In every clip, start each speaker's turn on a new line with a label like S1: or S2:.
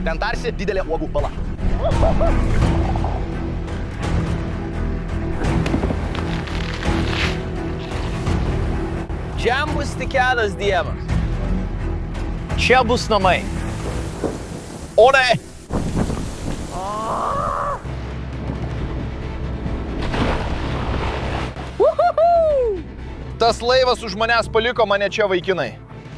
S1: Ten tarsi didelė uogų bala. Čia bus tik kelias dievas. Čia bus namai. O ne! Tas laivas už manęs paliko mane čia, vaikinai.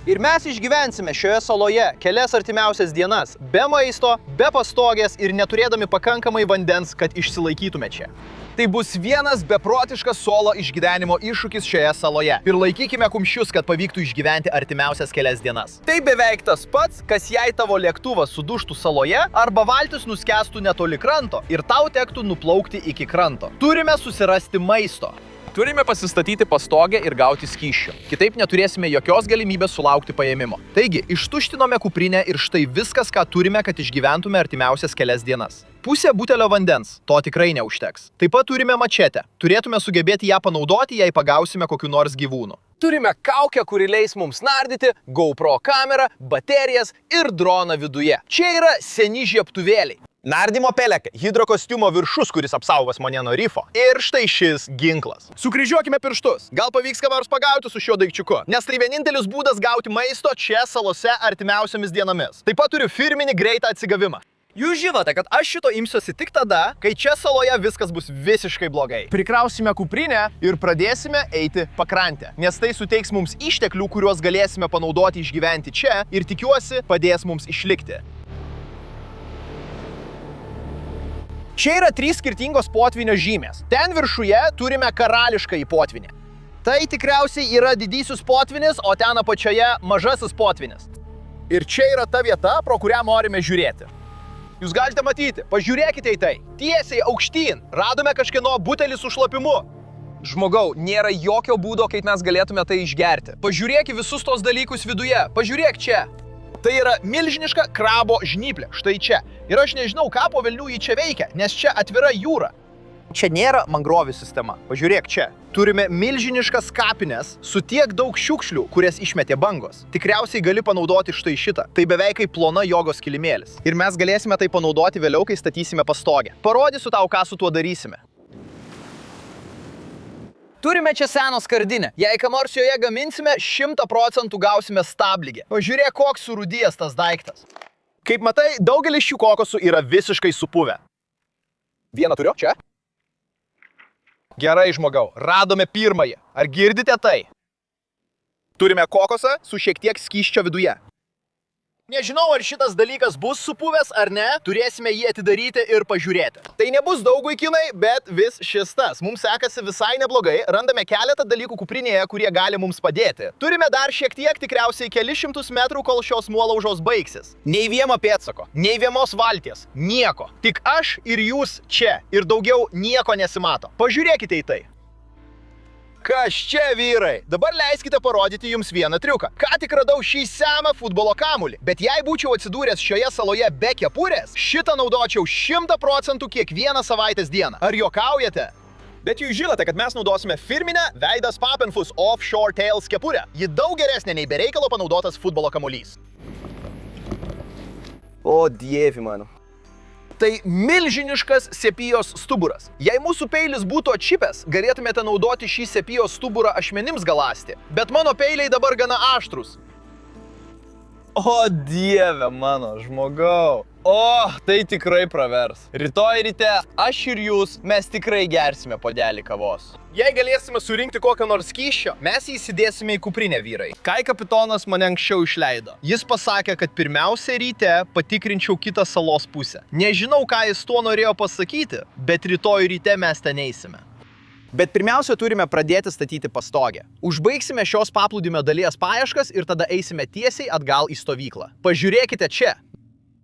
S1: Ir mes išgyvensime šioje saloje kelias artimiausias dienas, be maisto, be pastogės ir neturėdami pakankamai vandens, kad išsilaikytume čia. Tai bus vienas beprotiškas solo išgyvenimo iššūkis šioje saloje. Ir laikykime kumščius, kad pavyktų išgyventi artimiausias kelias dienas. Tai beveik tas pats, kas jei tavo lėktuvas sudužtų saloje arba valtis nuskęstų netoli kranto ir tau tektų nuplaukti iki kranto. Turime susirasti maisto. Turime pasistatyti pastogę ir gauti skysčių. Kitaip neturėsime jokios galimybės sulaukti paėmimo. Taigi, ištuštinome kuprinę ir štai viskas, ką turime, kad išgyventume artimiausias kelias dienas. Pusė butelio vandens. To tikrai neužteks. Taip pat turime mačetę. Turėtume sugebėti ją panaudoti, jei pagausime kokiu nors gyvūnu. Turime kaukę, kuri leis mums nardyti, GoPro kamerą, baterijas ir droną viduje. Čia yra seni žiebtuvėliai. Nardymo pelekė, hidrokostiumo viršus, kuris apsaugos mane nuo rifo. Ir štai šis ginklas. Sukryžiuokime pirštus. Gal pavyks ką nors pagauti su šiuo daikčiuku. Nes tai vienintelis būdas gauti maisto čia salose artimiausiomis dienomis. Taip pat turiu firminį greitą atsigavimą. Jūs žinote, kad aš šito imsiuosi tik tada, kai čia saloje viskas bus visiškai blogai. Prikrausime kuprinę ir pradėsime eiti pakrantę. Nes tai suteiks mums išteklių, kuriuos galėsime panaudoti išgyventi čia ir tikiuosi padės mums išlikti. Čia yra 3 skirtingos potvinio žymės. Ten viršuje turime karališkąjį potvinį. Tai tikriausiai yra didysis potvinis, o ten apačioje mažasis potvinis. Ir čia yra ta vieta, pro kurią norime žiūrėti. Jūs galite matyti, pažiūrėkite į tai. Tiesiai aukštyn radome kažkieno butelį su šlapimu. Žmogau, nėra jokio būdo, kaip mes galėtume tai išgerti. Pažiūrėk į visus tos dalykus viduje. Pažiūrėk čia. Tai yra milžiniška krabo žnyplė, štai čia. Ir aš nežinau, ką po velnių jį čia veikia, nes čia atvira jūra. Čia nėra mangrovių sistema. Pažiūrėk čia. Turime milžiniškas kapines su tiek daug šiukšlių, kurias išmetė bangos. Tikriausiai gali panaudoti štai šitą. Tai beveik kaip plona jogos kilimėlis. Ir mes galėsime tai panaudoti vėliau, kai statysime pastogę. Parodysiu tau, ką su tuo darysime. Turime čia seną skardinę. Jei ką nors joje gaminsime, 100% gausime stabligę. Pažiūrėk, koks surūdijęs tas daiktas. Kaip matai, daugelis šių kokosų yra visiškai supuvę. Vieną turiu čia. Gerai, žmogau, radome pirmąjį. Ar girdite tai? Turime kokosą su šiek tiek skysčio viduje. Nežinau, ar šitas dalykas bus supuvęs ar ne, turėsime jį atidaryti ir pažiūrėti. Tai nebus daug vaikinai, bet vis šis tas. Mums sekasi visai neblogai, randame keletą dalykų kuprinėje, kurie gali mums padėti. Turime dar šiek tiek, tikriausiai kelius šimtus metrų, kol šios nuolaužos baigsis. Nei vieno pėdsako, nei vienos valties, nieko. Tik aš ir jūs čia ir daugiau nieko nesimato. Pažiūrėkite į tai. Kas čia, vyrai? Dabar leiskite parodyti jums vieną triuką. Ką tik radau šį seną futbolo kamuolį. Bet jei būčiau atsidūręs šioje saloje be kepurės, šitą naudočiau 100% kiekvieną savaitės dieną. Ar juokaujate? Bet jūs žinote, kad mes naudosime firminę Veidas Papenfuss Offshore Tails kepurę. Ji daug geresnė nei be reikalo panaudotas futbolo kamuolys. O dievi mano. Tai milžiniškas sepijos stuburas. Jei mūsų peilis būtų atšipęs, galėtumėte naudoti šį sepijos stuburą ašmenims galąsti. Bet mano peiliai dabar gana aštrūs. O dieve mano, žmogau. O, tai tikrai pravers. Rytoj ryte aš ir jūs, mes tikrai gersime puodelį kavos. Jei galėsime surinkti kokią nors skysčio, mes jį įsidėsime į kuprinę, vyrai. Kai kapitonas mane anksčiau išleido. Jis pasakė, kad pirmiausia ryte patikrinčiau kitą salos pusę. Nežinau, ką jis tuo norėjo pasakyti, bet rytoj ryte mes ten eisime. Bet pirmiausia, turime pradėti statyti pastogę. Užbaigsime šios paplūdimio dalies paieškas ir tada eisime tiesiai atgal į stovyklą. Pažiūrėkite čia.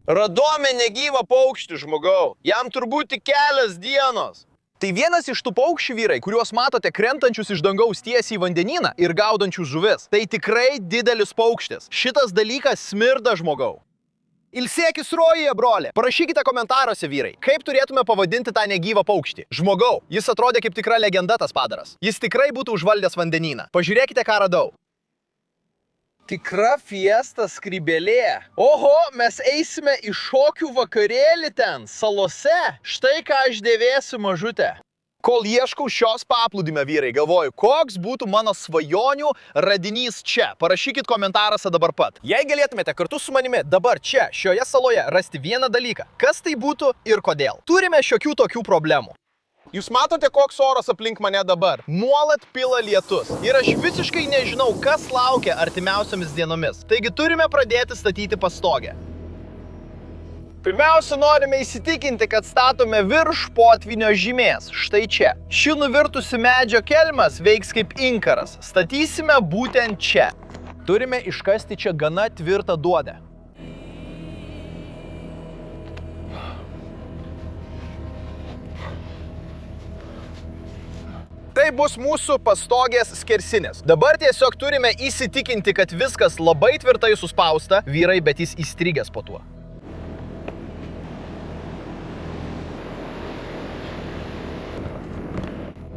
S1: Radome negyvą paukštį, žmogau. Jam turbūt tik kelias dienos. Tai vienas iš tų paukščių, vyrai, kuriuos matote krentančius iš dangaus tiesiai į vandenyną ir gaudančius žuvis. Tai tikrai didelis paukštis. Šitas dalykas smirda, žmogau. Ilsėkis rojuje, brolė. Parašykite komentaruose, vyrai, kaip turėtume pavadinti tą negyvą paukštį. Žmogau, jis atrodė kaip tikra legenda tas padaras. Jis tikrai būtų užvaldęs vandenyną. Pažiūrėkite, ką radau. Tikra fiesta skrybėlė. Oho, mes eisime į šokių vakarėlį ten, salose. Štai ką aš dėvėsiu, mažutė. Kol ieškau šios paplūdimio, vyrai, galvoju, koks būtų mano svajonių radinys čia. Parašykit komentaruose dabar pat. Jei galėtumėte kartu su manimi dabar čia, šioje saloje, rasti vieną dalyką, kas tai būtų ir kodėl. Turime šiokių tokių problemų. Jūs matote, koks oras aplink mane dabar? Nuolat pila lietus. Ir aš visiškai nežinau, kas laukia artimiausiomis dienomis. Taigi turime pradėti statyti pastogę. Pirmiausia, norime įsitikinti, kad statome virš potvynio žymės. Štai čia. Ši nuvirtusi medžio kelmas veiks kaip inkaras. Statysime būtent čia. Turime iškasti čia gana tvirtą duodę. Tai bus mūsų pastogės skersinis. Dabar tiesiog turime įsitikinti, kad viskas labai tvirtai suspausta, vyrai, bet jis įstrigęs po tuo.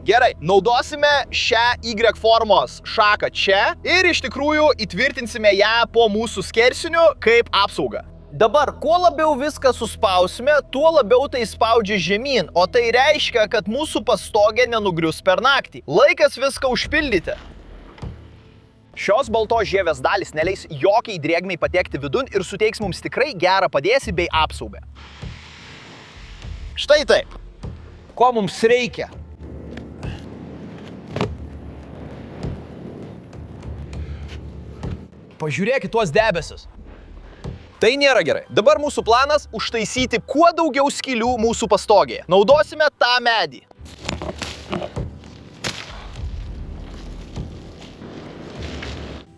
S1: Gerai, naudosime šią Y formos šaką čia ir iš tikrųjų įtvirtinsime ją po mūsų skersiniu kaip apsaugą. Dabar, kuo labiau viską suspausime, tuo labiau tai spaudžia žemyn, o tai reiškia, kad mūsų pastogė nenugrius per naktį. Laikas viską užpildyti. Šios baltos žievės dalys neleis jokiai drėgmei patekti vidun ir suteiks mums tikrai gerą padėsį bei apsaugą. Štai taip. Ko mums reikia? Pažiūrėkit tuos debesis. Tai nėra gerai. Dabar mūsų planas užtaisyti kuo daugiau skylių mūsų pastogėje. Naudosime tą medį.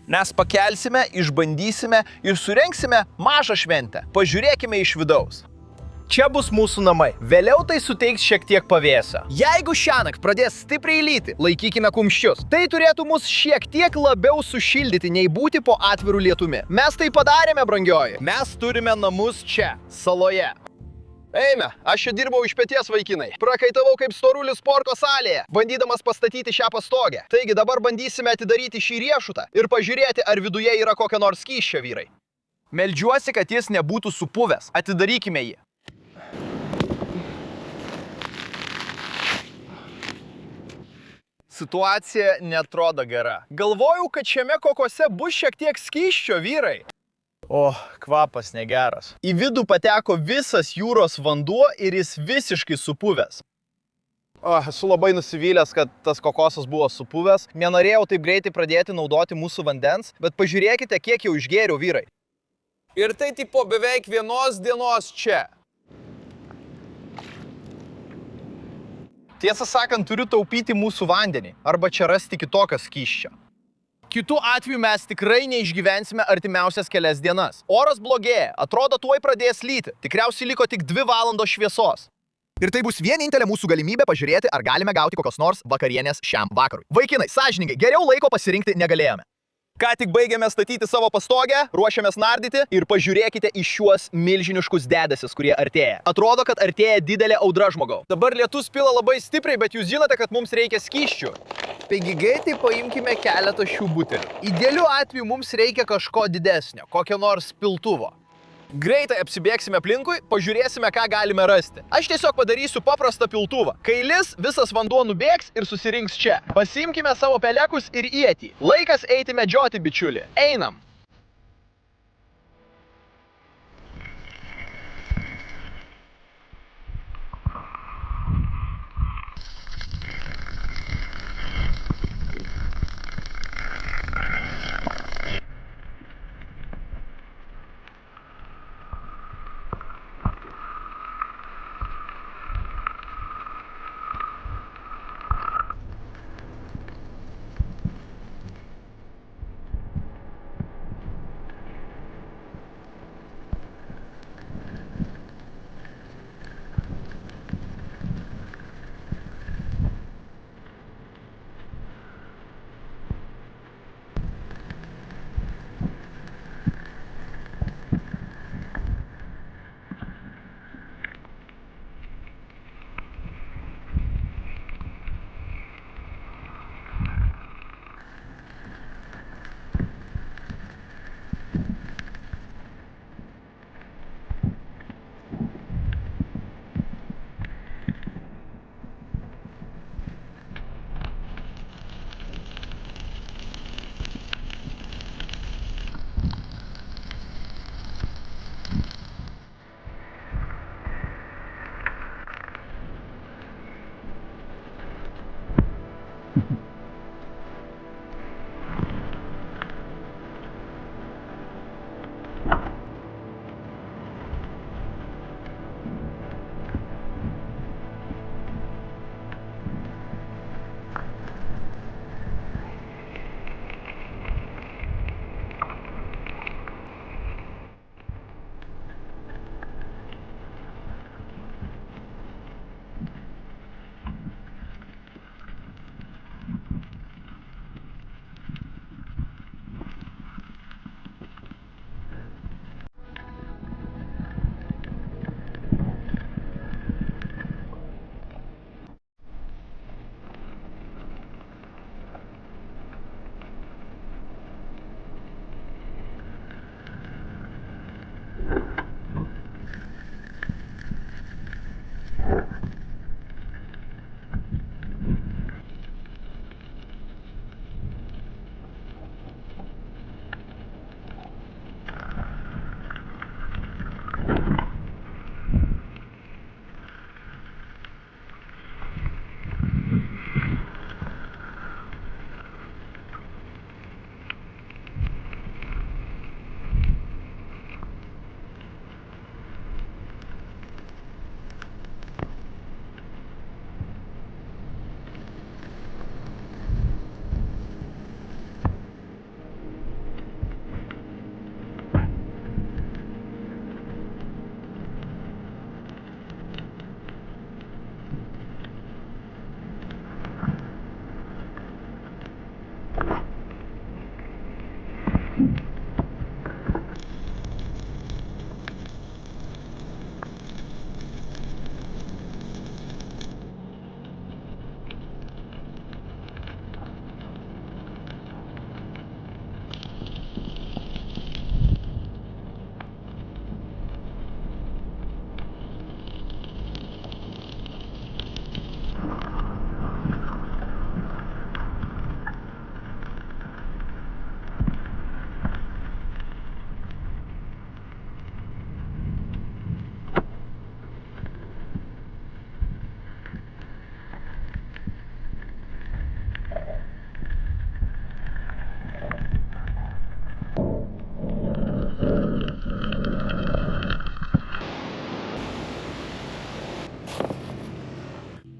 S1: Mes pakelsime, išbandysime ir surengsime mažą šventę. Pažiūrėkime iš vidaus. Čia bus mūsų namai. Vėliau tai suteiks šiek tiek pavėsio. Jeigu šiąnakt pradės stipriai lyti, laikykime kumščius. Tai turėtų mus šiek tiek labiau sušildyti, nei būti po atvirų lietumi. Mes tai padarėme, brangioji. Mes turime namus čia, saloje. Eime, aš čia dirbau iš peties, vaikinai. Prakaitavau kaip storulis sporto salėje, bandydamas pastatyti šią pastogę. Taigi dabar bandysime atidaryti šį riešutą ir pažiūrėti, ar viduje yra kokia nors skysčio, vyrai. Meldžiuosi, kad jis nebūtų supuvęs. Atidarykime jį. Situacija netrodo gera. Galvojau, kad šiame kokose bus šiek tiek skysčio, vyrai. O, kvapas negeras. Į vidų pateko visas jūros vanduo ir jis visiškai supuvęs. Esu labai nusivylęs, kad tas kokosas buvo supuvęs. Nenorėjau taip greitai pradėti naudoti mūsų vandens, bet pažiūrėkite, kiek jau išgėriau, vyrai. Ir tai tipo beveik vienos dienos čia. Tiesą sakant, turiu taupyti mūsų vandenį, arba čia rasti kitokio skysčio. Kitu atveju mes tikrai neišgyvensime artimiausias kelias dienas. Oras blogėja, atrodo tuoj pradės lyti. Tikriausiai liko tik 2 valandos šviesos. Ir tai bus vienintelė mūsų galimybė pažiūrėti, ar galime gauti kokios nors vakarienės šiam vakarui. Vaikinai, sąžiningai, geriau laiko pasirinkti negalėjome. Ką tik baigėme statyti savo pastogę, ruošiamės nardyti ir pažiūrėkite į šiuos milžiniškus debesis, kurie artėja. Atrodo, kad artėja didelė audra, žmogau. Dabar lietus pila labai stipriai, bet jūs žinote, kad mums reikia skysčių. Taigi greitai paimkime keletą šių butelių. Idealiu atveju mums reikia kažko didesnio, kokio nors piltuvo. Greitai apsibėgsime aplinkui, pažiūrėsime, ką galime rasti. Aš tiesiog padarysiu paprastą piltuvą. Kai lis, visas vanduo nubėgs ir susirinks čia. Pasiimkime savo pelekus ir ietį. Laikas eiti medžioti, bičiuli. Einam.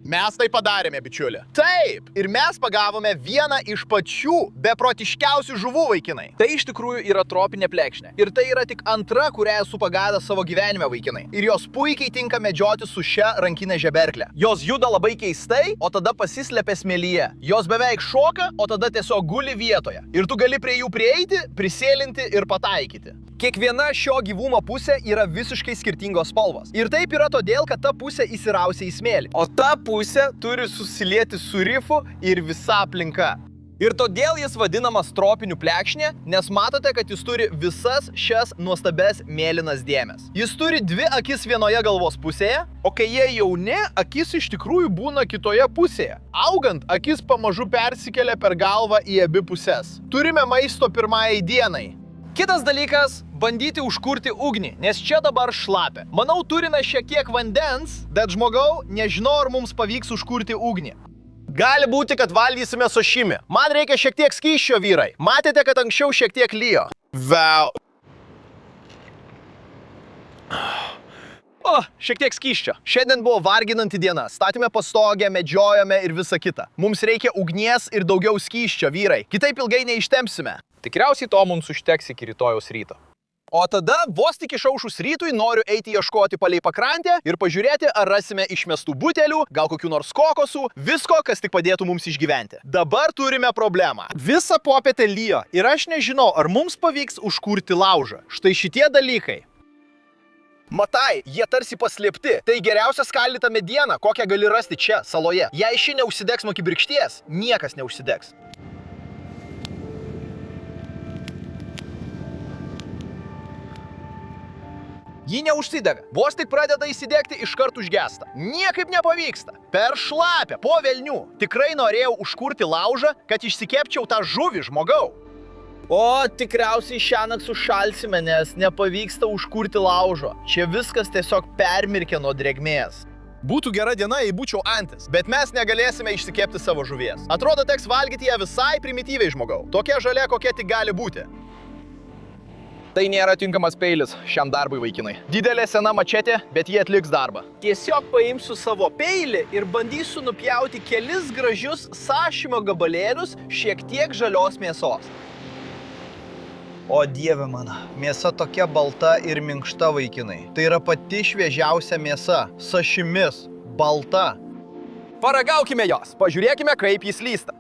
S1: Mes tai padarėme, bičiuli. Taip, ir mes pagavome vieną iš pačių beprotiškiausių žuvų, vaikinai. Tai iš tikrųjų yra tropinė plekšnė. Ir tai yra tik antra, kurią esu pagavęs savo gyvenime, vaikinai. Ir jos puikiai tinka medžioti su šia rankinė žeberklė. Jos juda labai keistai, o tada pasislepia smėlyje. Jos beveik šoka, o tada tiesiog guli vietoje. Ir tu gali prie jų prieiti, prisėlinti ir pataikyti. Kiekviena šio gyvūno pusė yra visiškai skirtingos spalvos. Ir taip yra todėl, kad ta pusė įsirausia į smėlį. O ta pusė turi susilieti su rifu ir visa aplinka. Ir todėl jis vadinamas tropiniu plekšnė, nes matote, kad jis turi visas šias nuostabes mėlynas dėmes. Jis turi dvi akis vienoje galvos pusėje, o kai jie jauni, akis iš tikrųjų būna kitoje pusėje. Augant, akis pamažu persikelia per galvą į abi pusės. Turime maisto pirmajai dienai. Kitas dalykas – bandyti užkurti ugnį, nes čia dabar šlapia. Manau, turime šiek tiek vandens, bet žmogau, nežinau, ar mums pavyks užkurti ugnį. Gali būti, kad valgysime sašimi. Man reikia šiek tiek skysčio, vyrai. Matėte, kad anksčiau šiek tiek lijo. Vau. O, šiek tiek skysčio. Šiandien buvo varginanti diena. Statėme pastogę, medžiojame ir visa kita. Mums reikia ugnies ir daugiau skysčio, vyrai. Kitaip ilgai neištempsime. Tikriausiai to mums užteks iki rytojaus ryto. O tada, vos tik išaušus rytui, noriu eiti ieškoti palei pakrantę ir pažiūrėti, ar rasime išmestų butelių, gal kokių nors kokosų, visko, kas tik padėtų mums išgyventi. Dabar turime problemą. Visą popietę lijo ir aš nežinau, ar mums pavyks užkurti laužą. Štai šitie dalykai. Matai, jie tarsi paslėpti. Tai geriausia skaldyta mediena, kokią gali rasti čia, saloje. Jei ši neužsidegs nuo kibirkšties, niekas neužsidegs. Ji neužsidega. Vos tik pradeda įsidegti, iškart užgesta. Niekaip nepavyksta. Per šlapę, po velnių. Tikrai norėjau užkurti laužą, kad išsikepčiau tą žuvį, žmogau. O, tikriausiai šiąnakt sušalsime, nes nepavyksta užkurti laužo. Čia viskas tiesiog permirkė nuo drėgmės. Būtų gera diena, jei būčiau antis, bet mes negalėsime išsikepti savo žuvies. Atrodo, teks valgyti ją visai primityviai, žmogau. Tokia žalia, kokia tik gali būti. Tai nėra tinkamas peilis šiam darbui, vaikinai. Didelė sena mačetė, bet jie atliks darbą. Tiesiog paimsiu savo peilį ir bandysiu nupjauti kelis gražius sašimo gabalėlius šiek tiek žalios mėsos. O dieve mano, mėsa tokia balta ir minkšta, vaikinai. Tai yra pati šviežiausia mėsa. Sašimis. Balta. Paragaukime jos. Pažiūrėkime, kaip jis lysta.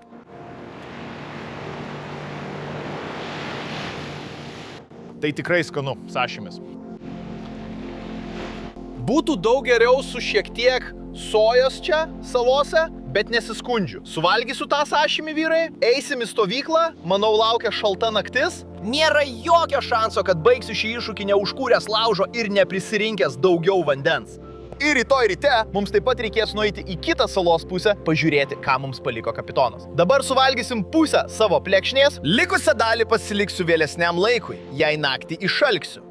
S1: Tai tikrai skanu, sašimis. Būtų daug geriau su šiek tiek sojos čia, salose, bet nesiskundžiu. Suvalgysiu tą sašimį, vyrai, eisim į stovyklą, manau laukia šalta naktis. Nėra jokio šanso, kad baigsiu šį iššūkį neužkūręs laužo ir neprisirinkęs daugiau vandens. Ir rytoj ryte mums taip pat reikės nueiti į kitą salos pusę, pažiūrėti, ką mums paliko kapitonas. Dabar suvalgysim pusę savo plekšnės, likusią dalį pasiliksiu vėlesniam laikui, jei naktį išalksiu.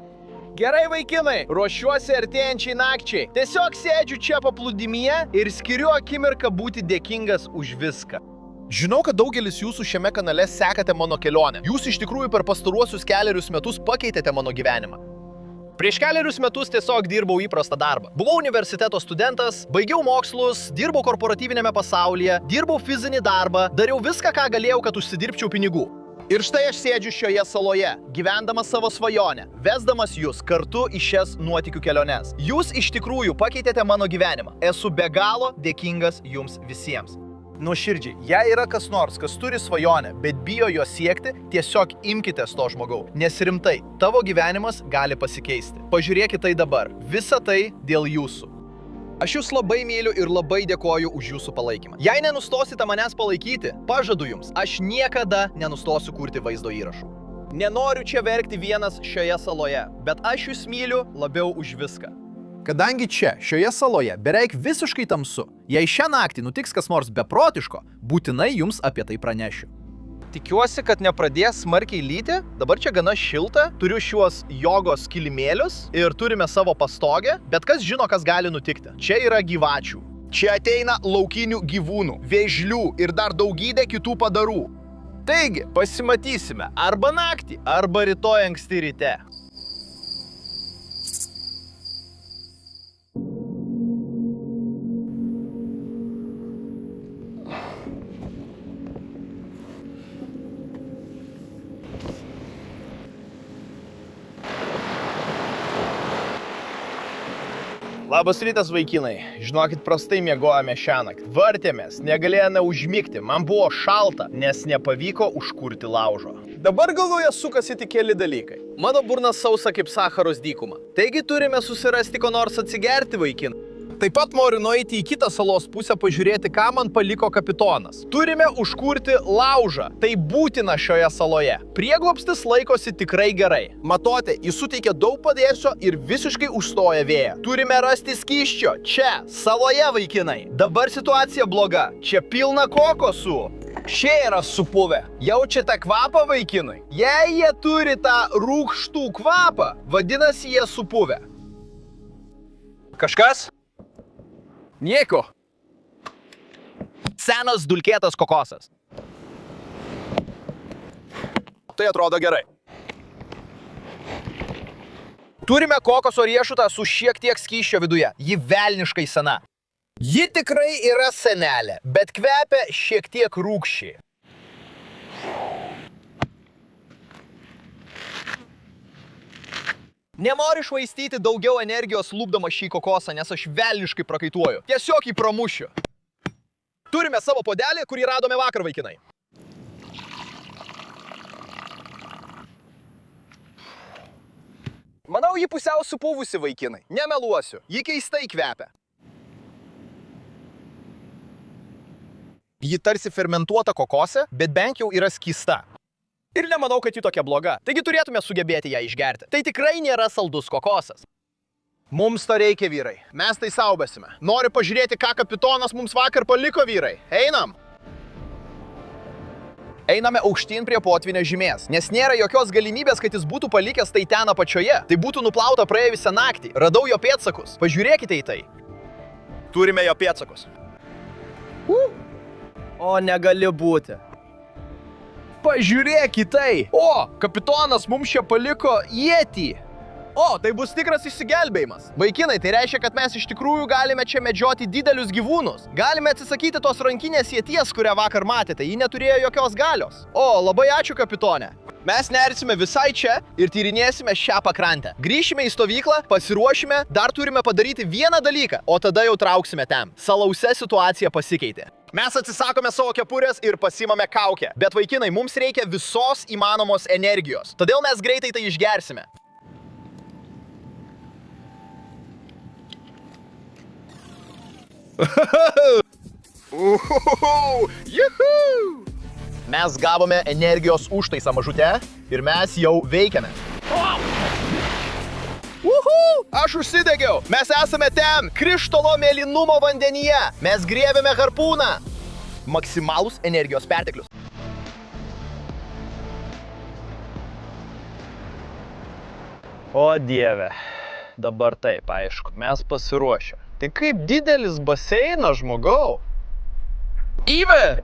S1: Gerai, vaikinai, ruošiuosi artėjančiai nakčiai. Tiesiog sėdžiu čia paplūdimyje ir skiriu akimirką būti dėkingas už viską. Žinau, kad daugelis jūsų šiame kanale sekate mano kelionę. Jūs iš tikrųjų per pastaruosius kelerius metus pakeitėte mano gyvenimą. Prieš kelerius metus tiesiog dirbau įprastą darbą. Buvau universiteto studentas, baigiau mokslus, dirbau korporatyvinėme pasaulyje, dirbau fizinį darbą, dariau viską, ką galėjau, kad užsidirbčiau pinigų. Ir štai aš sėdžiu šioje saloje, gyvendamas savo svajonę, vesdamas jūs kartu į šias nuotykių keliones. Jūs iš tikrųjų pakeitėte mano gyvenimą. Esu be galo dėkingas jums visiems. Nuoširdžiai, jei yra kas nors, kas turi svajonę, bet bijo jo siekti, tiesiog imkitės to žmogau. Nes rimtai, tavo gyvenimas gali pasikeisti. Pažiūrėkite tai dabar. Visa tai dėl jūsų. Aš jūs labai myliu ir labai dėkoju už jūsų palaikymą. Jei nenustosite manęs palaikyti, pažadu jums, aš niekada nenustosiu kurti vaizdo įrašų. Nenoriu čia verkti vienas šioje saloje, bet aš jūs myliu labiau už viską. Kadangi čia, šioje saloje, beveik visiškai tamsu, jei šią naktį nutiks kas nors beprotiško, būtinai jums apie tai pranešiu. Tikiuosi, kad nepradės smarkiai lyti, dabar čia gana šilta, turiu šiuos jogos kilimėlius ir turime savo pastogę, bet kas žino, kas gali nutikti. Čia yra gyvačių. Čia ateina laukinių gyvūnų, vėžlių ir dar daugybė kitų padarų. Taigi, pasimatysime arba naktį, arba rytoj anksti ryte. Labas rytas, vaikinai. Žinokit, prastai miegojame šiąnakt. Vartėmės, negalėjome užmigti. Man buvo šalta, nes nepavyko užkurti laužo. Dabar galvoje sukasi tik keli dalykai. Mano burnas sausa kaip Sacharos dykuma. Taigi turime susirasti ko nors atsigerti, vaikinai. Taip pat noriu nueiti į kitą salos pusę pažiūrėti, ką man paliko kapitonas. Turime užkurti laužą. Tai būtina šioje saloje. Prieglobstis laikosi tikrai gerai. Matote, jis suteikia daug padėsio ir visiškai užstoja vėją. Turime rasti skysčio. Čia, saloje, vaikinai. Dabar situacija bloga. Čia pilna kokosų. Šie yra supuvę. Jaučiate kvapą, vaikinai? Jei jie turi tą rūgštų kvapą, vadinasi jie supuvę. Kažkas? Nieko. Senas dulkėtas kokosas. Tai atrodo gerai. Turime kokoso riešutą su šiek tiek skysčio viduje. Ji velniškai sena. Ji tikrai yra senelė, bet kvepia šiek tiek rūgščiai. Nenoriu švaistyti daugiau energijos lūpdama šį kokosą, nes aš velniškai prakaituoju. Tiesiog jį pramušiu. Turime savo puodelį, kurį radome vakar, vaikinai. Manau, jį pusiau supuvusi, vaikinai. Nemeluosiu. Ji keistai kvepia. Ji tarsi fermentuota kokose, bet bent jau yra skysta. Ir nemanau, kad ji tokia bloga. Taigi turėtume sugebėti ją išgerti. Tai tikrai nėra saldus kokosas. Mums to reikia, vyrai. Mes tai saubėsime. Noriu pažiūrėti, ką kapitonas mums vakar paliko, vyrai. Einam. Einame aukštyn prie potvynio žymės, nes nėra jokios galimybės, kad jis būtų palikęs tai ten apačioje. Tai būtų nuplauta praėjusią naktį. Radau jo pėdsakus. Pažiūrėkite į tai. Turime jo pėdsakus. O negali būti. Pažiūrėk į tai. O, kapitonas mums čia paliko ietį. O, tai bus tikras išsigelbėjimas. Vaikinai, tai reiškia, kad mes iš tikrųjų galime čia medžioti didelius gyvūnus. Galime atsisakyti tos rankinės ieties, kurią vakar matėte. Ji neturėjo jokios galios. O, labai ačiū, kapitone. Mes nersime visai čia ir tyrinėsime šią pakrantę. Grįšime į stovyklą, pasiruošime, dar turime padaryti vieną dalyką, o tada jau trauksime ten. Salause situacija pasikeitė. Mes atsisakome savo kepurės ir pasimame kaukę. Bet vaikinai, mums reikia visos įmanomos energijos. Todėl mes greitai tai išgersime. Mes gavome energijos užtaisą mažute ir mes jau veikiame. Aš užsidegiau. Mes esame ten, krištolo mėlynumo vandenyje. Mes griebėme harpūną. Maksimalus energijos perteklius. O dieve. Dabar taip, aišku, mes pasiruošę. Tai kaip didelis baseinas, žmogau. Ive!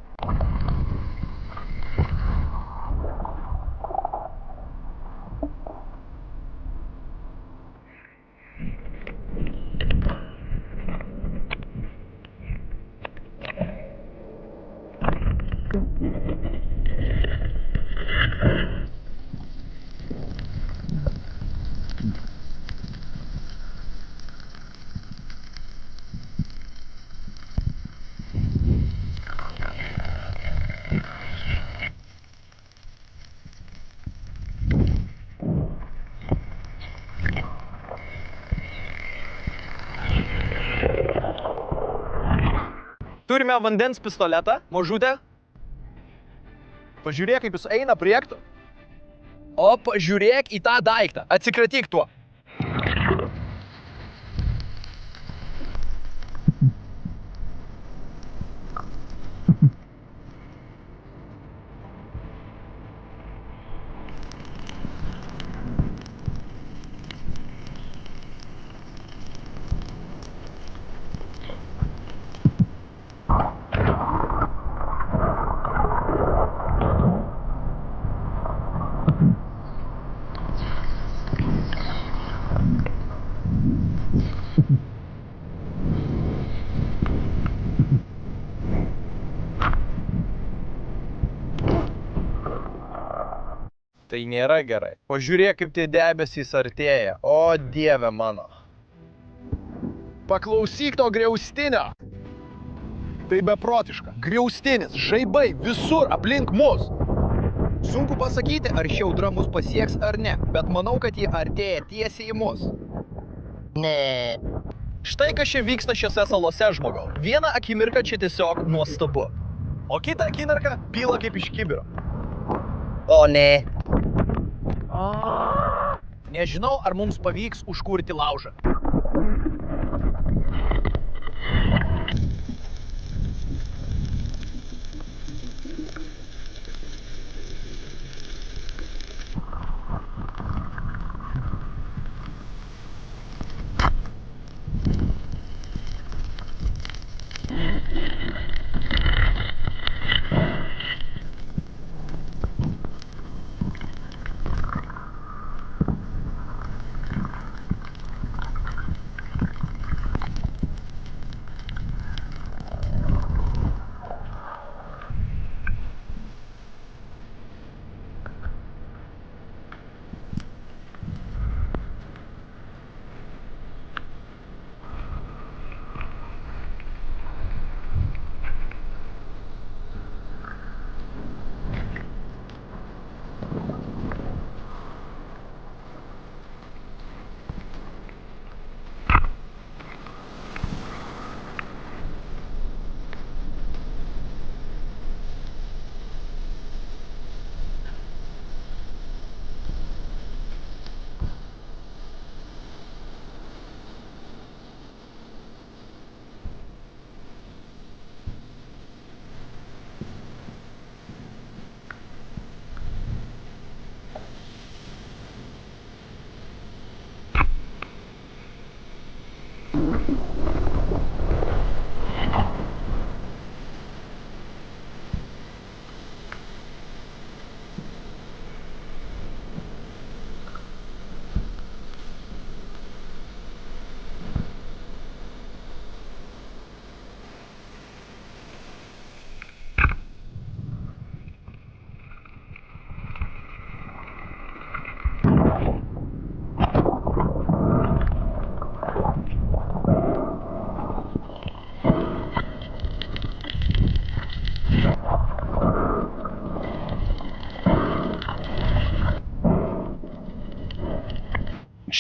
S1: Turime vandens pistoletą, mažutę. Pažiūrėk, kaip jis eina priektų. O pažiūrėk į tą daiktą. Atsikratyk tuo. Tai nėra gerai. Pažiūrėk, kaip tie debesys artėja. O dieve mano. Paklausyk to griaustinio. Tai beprotiška. Griaustinis, žaibai, visur aplink mus. Sunku pasakyti, ar ši audra mus pasieks ar ne, bet manau, kad ji artėja tiesiai į mus. Ne. Štai kas čia vyksta šiose salose, žmogau. Vieną akimirką čia tiesiog nuostabu. O kitą akimirką pyla kaip iš kibiro. O ne. Nežinau, ar mums pavyks užkurti laužą.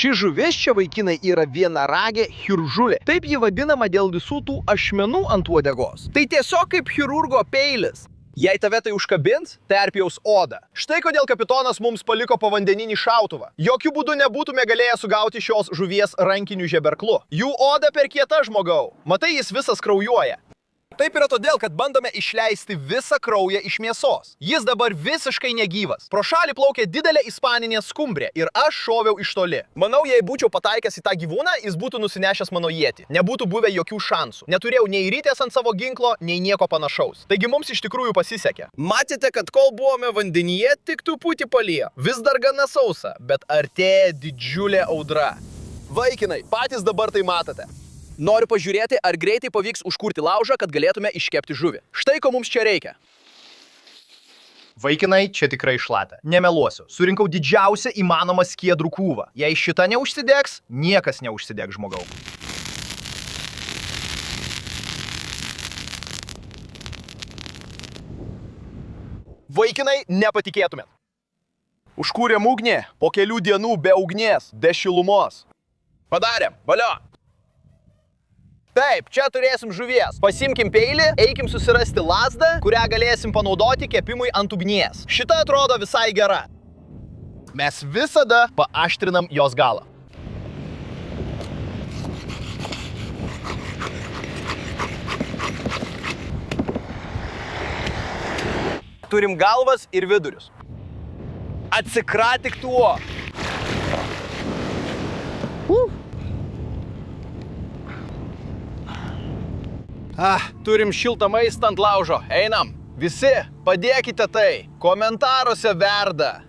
S1: Ši žuvis čia, vaikinai, yra vienaragė chiržulė. Taip ji vadinama dėl visų tų ašmenų ant uodegos. Tai tiesiog kaip chirurgo peilis. Jei tave tai užkabins, perpjaus odą. Štai kodėl kapitonas mums paliko povandeninį šautuvą. Jokių būdų nebūtume galėję sugauti šios žuvies rankiniu žeberklu. Jų oda per kieta, žmogau. Matai, jis visas kraujuoja. Taip yra todėl, kad bandome išleisti visą kraują iš mėsos. Jis dabar visiškai negyvas. Pro šalį plaukė didelė ispaninė skumbrė ir aš šoviau iš toli. Manau, jei būčiau pataikęs į tą gyvūną, jis būtų nusinešęs mano ietį. Nebūtų buvę jokių šansų. Neturėjau nei rytės ant savo ginklo, nei nieko panašaus. Taigi mums iš tikrųjų pasisekė. Matėte, kad kol buvome vandenyje, tik truputį palijo. Vis dar gana sausa, bet artėja didžiulė audra. Vaikinai, patys dabar tai matote. Noriu pažiūrėti, ar greitai pavyks užkurti laužą, kad galėtume iškepti žuvį. Štai ko mums čia reikia. Vaikinai, čia tikrai šlata. Nemeluosiu. Surinkau didžiausią įmanomą skiedrų krūvą. Jei šita neužsidegs, niekas neužsidegs, žmogau. Vaikinai, nepatikėtumėt. Užkūrėm ugnį, po kelių dienų be ugnies, be šilumos. Padarėm, valio. Taip, čia turėsim žuvies. Pasimkim peilį, eikim susirasti lazdą, kurią galėsim panaudoti kepimui ant ugnies. Šita atrodo visai gera. Mes visada paaštrinam jos galą. Turim galvas ir vidurius. Atsikratik tuo. Turim šiltą maistą ant laužo. Einam. Visi, padėkite tai. Komentaruose verda.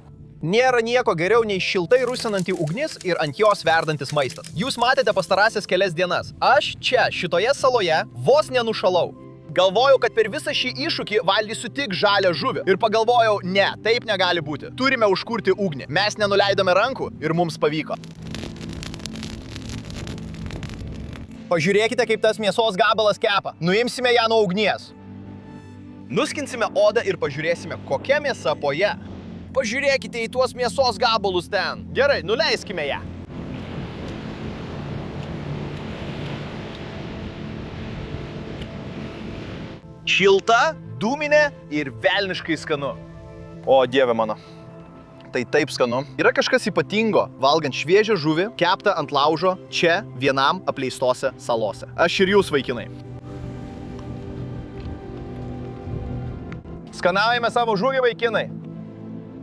S1: Nėra nieko geriau nei šiltai rusinanti ugnis ir ant jos verdantis maistas. Jūs matėte pastarąsias kelias dienas. Aš čia, šitoje saloje, vos nenušalau. Galvojau, kad per visą šį iššūkį valgysiu tik žalią žuvį. Ir pagalvojau, ne, taip negali būti. Turime užkurti ugnį. Mes nenuleidome rankų ir mums pavyko. Pažiūrėkite, kaip tas mėsos gabalas kepa. Nuimsime ją nuo ugnies. Nuskinsime odą ir pažiūrėsime, kokia mėsa po ją. Pažiūrėkite į tuos mėsos gabalus ten. Gerai, nuleiskime ją. Šilta, dūminė ir velniškai skanu. O, dieve mano. Tai taip skanu. Yra kažkas ypatingo, valgant šviežią žuvį, keptą ant laužo, čia vienam apleistose salose. Aš ir jūs, vaikinai. Skanaujame savo žuvį, vaikinai.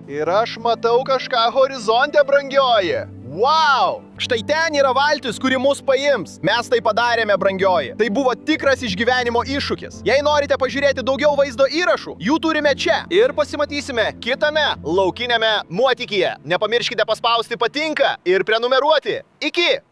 S1: Ir aš matau kažką horizonte, brangioji. Wow! Štai ten yra valtis, kuri mus paims. Mes tai padarėme, brangioji. Tai buvo tikras išgyvenimo iššūkis. Jei norite pažiūrėti daugiau vaizdo įrašų, jų turime čia. Ir pasimatysime kitame laukiniame nuotykyje. Nepamirškite paspausti patinka ir prenumeruoti. Iki!